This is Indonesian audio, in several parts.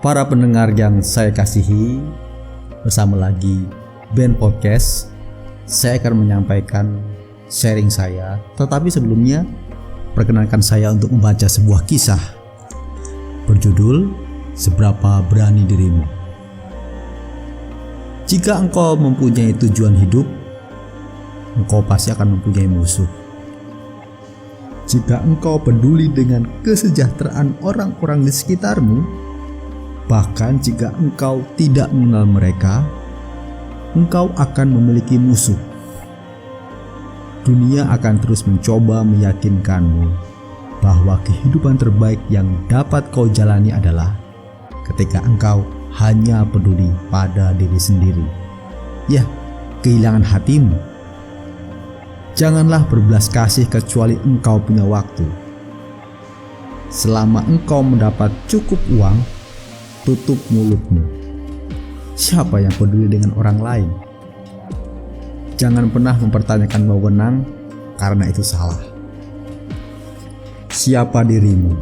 Para pendengar yang saya kasihi, bersama lagi Ben Podcast. Saya akan menyampaikan sharing saya, tetapi sebelumnya perkenankan saya untuk membaca sebuah kisah berjudul Seberapa Berani Dirimu. Jika engkau mempunyai tujuan hidup, engkau pasti akan mempunyai musuh. Jika engkau peduli dengan kesejahteraan orang-orang di sekitarmu, bahkan jika engkau tidak mengenal mereka, engkau akan memiliki musuh. Dunia akan terus mencoba meyakinkanmu bahwa kehidupan terbaik yang dapat kau jalani adalah ketika engkau hanya peduli pada diri sendiri. Ya, kehilangan hatimu. Janganlah berbelas kasih kecuali engkau punya waktu. Selama engkau mendapat cukup uang, tutup mulutmu. Siapa yang peduli dengan orang lain? Jangan pernah mempertanyakan wewenang, karena itu salah. Siapa dirimu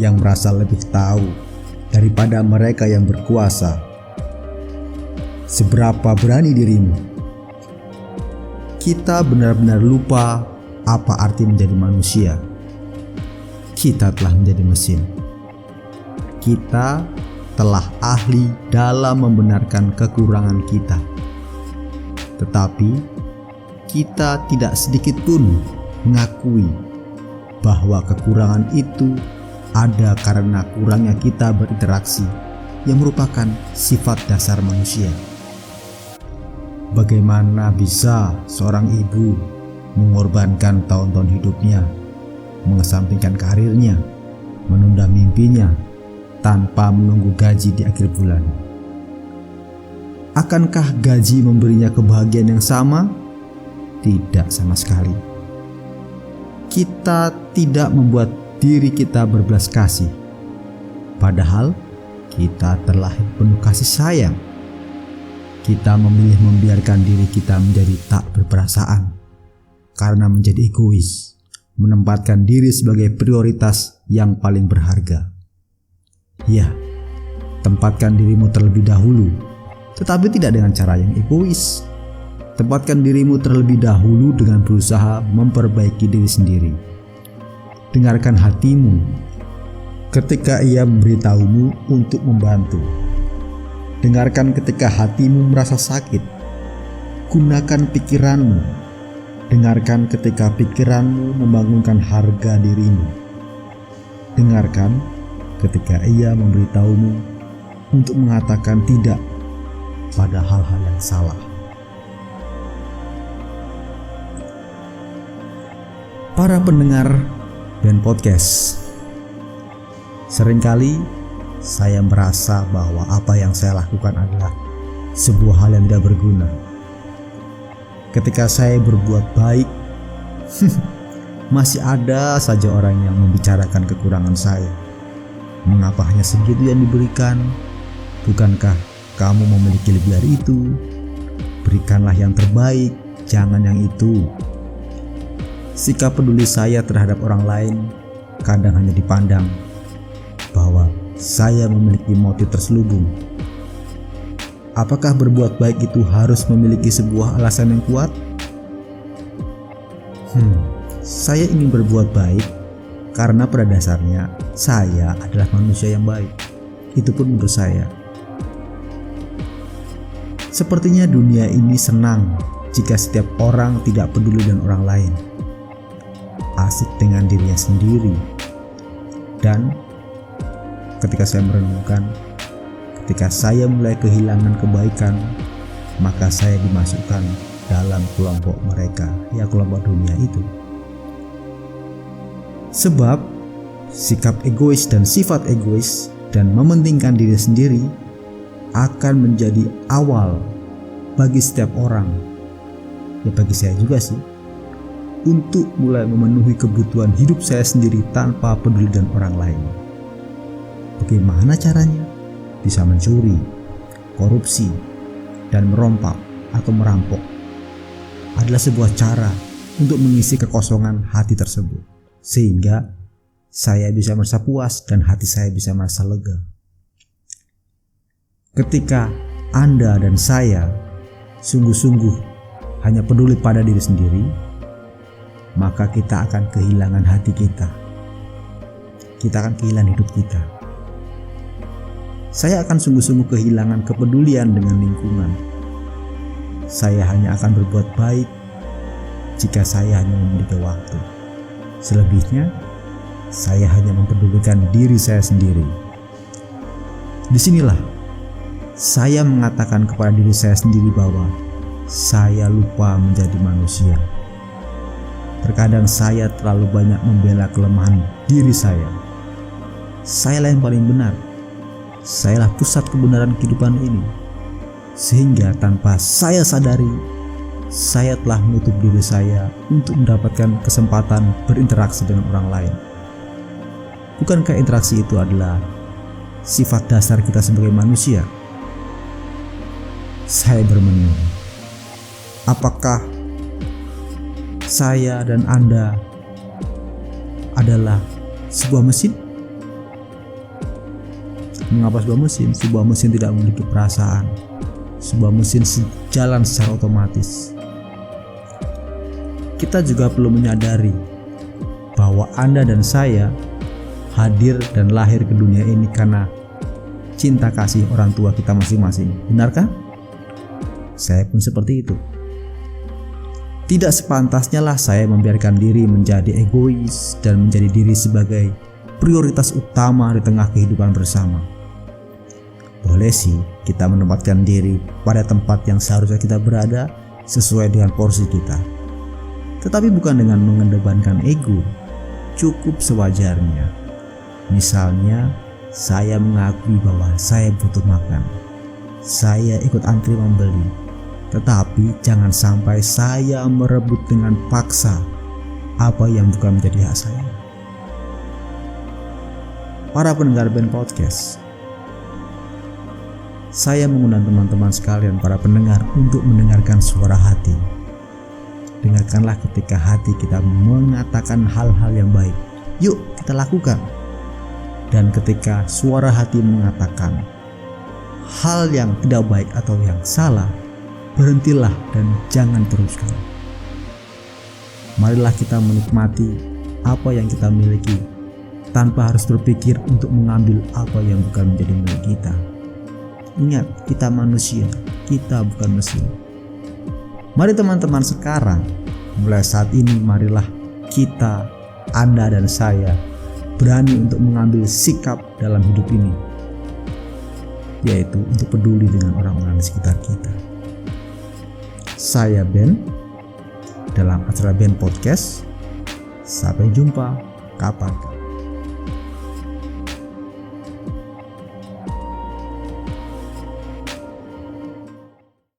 yang merasa lebih tahu daripada mereka yang berkuasa? Seberapa berani dirimu? Kita benar-benar lupa apa arti menjadi manusia. Kita telah menjadi mesin. Kita telah ahli dalam membenarkan kekurangan kita. Tetapi kita tidak sedikit pun mengakui bahwa kekurangan itu ada karena kurangnya kita berinteraksi, yang merupakan sifat dasar manusia. Bagaimana bisa seorang ibu mengorbankan tahun-tahun hidupnya, mengesampingkan karirnya, menunda mimpinya, tanpa menunggu gaji di akhir bulan? Akankah gaji memberinya kebahagiaan yang sama? Tidak sama sekali. Kita tidak membuat diri kita berbelas kasih, padahal kita terlahir penuh kasih sayang. Kita memilih membiarkan diri kita menjadi tak berperasaan karena menjadi egois, menempatkan diri sebagai prioritas yang paling berharga. Ya, tempatkan dirimu terlebih dahulu, tetapi tidak dengan cara yang egois. Tempatkan dirimu terlebih dahulu dengan berusaha memperbaiki diri sendiri. Dengarkan hatimu ketika ia memberitahumu untuk membantu. Dengarkan ketika hatimu merasa sakit. Gunakan pikiranmu. Dengarkan ketika pikiranmu membangunkan harga dirimu. Dengarkan ketika ia memberitahumu untuk mengatakan tidak pada hal-hal yang salah. Para pendengar Ben Podcast, seringkali saya merasa bahwa apa yang saya lakukan adalah sebuah hal yang tidak berguna. Ketika saya berbuat baik, masih ada saja orang yang membicarakan kekurangan saya. Mengapa hanya segitu yang diberikan? Bukankah kamu memiliki lebih dari itu? Berikanlah yang terbaik, jangan yang itu. Sikap peduli saya terhadap orang lain kadang hanya dipandang bahwa saya memiliki motif terselubung. Apakah berbuat baik itu harus memiliki sebuah alasan yang kuat? Saya ingin berbuat baik karena pada dasarnya saya adalah manusia yang baik. Itu pun menurut saya. Sepertinya dunia ini senang jika setiap orang tidak peduli dengan orang lain, asik dengan dirinya sendiri. Dan ketika saya merenungkan, ketika saya mulai kehilangan kebaikan, maka saya dimasukkan dalam kelompok mereka, ya kelompok dunia itu. Sebab sikap egois dan sifat egois dan mementingkan diri sendiri akan menjadi awal bagi setiap orang, ya bagi saya juga sih, untuk mulai memenuhi kebutuhan hidup saya sendiri tanpa peduli dengan orang lain. Bagaimana caranya? Bisa mencuri, korupsi, dan merompak atau merampok adalah sebuah cara untuk mengisi kekosongan hati tersebut, sehingga saya bisa merasa puas dan hati saya bisa merasa lega. Ketika Anda dan saya sungguh-sungguh hanya peduli pada diri sendiri, maka kita akan kehilangan hati kita. Kita akan kehilangan hidup kita. Saya akan sungguh-sungguh kehilangan kepedulian dengan lingkungan. Saya hanya akan berbuat baik jika saya hanya memiliki waktu. Selebihnya, saya hanya mempedulikan diri saya sendiri. Disinilah saya mengatakan kepada diri saya sendiri bahwa saya lupa menjadi manusia. Terkadang saya terlalu banyak membela kelemahan diri saya. Sayalah yang paling benar. Sayalah pusat kebenaran kehidupan ini. Sehingga tanpa saya sadari, saya telah menutup diri saya untuk mendapatkan kesempatan berinteraksi dengan orang lain. Bukankah interaksi itu adalah sifat dasar kita sebagai manusia? Saya bermenung, apakah saya dan Anda adalah sebuah mesin? Mengapa sebuah mesin? Sebuah mesin tidak memiliki perasaan. Sebuah mesin jalan secara otomatis. Kita juga perlu menyadari bahwa Anda dan saya hadir dan lahir ke dunia ini karena cinta kasih orang tua kita masing-masing. Benarkah? Saya pun seperti itu. Tidak sepantasnya lah saya membiarkan diri menjadi egois dan menjadi diri sebagai prioritas utama di tengah kehidupan bersama. Boleh sih kita menempatkan diri pada tempat yang seharusnya kita berada sesuai dengan porsi kita. Tetapi bukan dengan mengedepankan ego, cukup sewajarnya. Misalnya, saya mengakui bahwa saya butuh makan. Saya ikut antri membeli. Tetapi jangan sampai saya merebut dengan paksa apa yang bukan menjadi hak saya. Para pendengar band podcast, saya mengundang teman-teman sekalian, para pendengar, untuk mendengarkan suara hati. Dengarkanlah ketika hati kita mengatakan hal-hal yang baik. Yuk kita lakukan. Dan ketika suara hati mengatakan hal yang tidak baik atau yang salah, berhentilah dan jangan teruskan. Marilah kita menikmati apa yang kita miliki tanpa harus berpikir untuk mengambil apa yang bukan menjadi milik kita. Ingat, kita manusia, kita bukan mesin. Mari teman-teman, sekarang mulai saat ini marilah kita, Anda dan saya, berani untuk mengambil sikap dalam hidup ini, yaitu untuk peduli dengan orang-orang di sekitar kita. Saya Ben dalam acara Ben Podcast. Sampai jumpa kapan?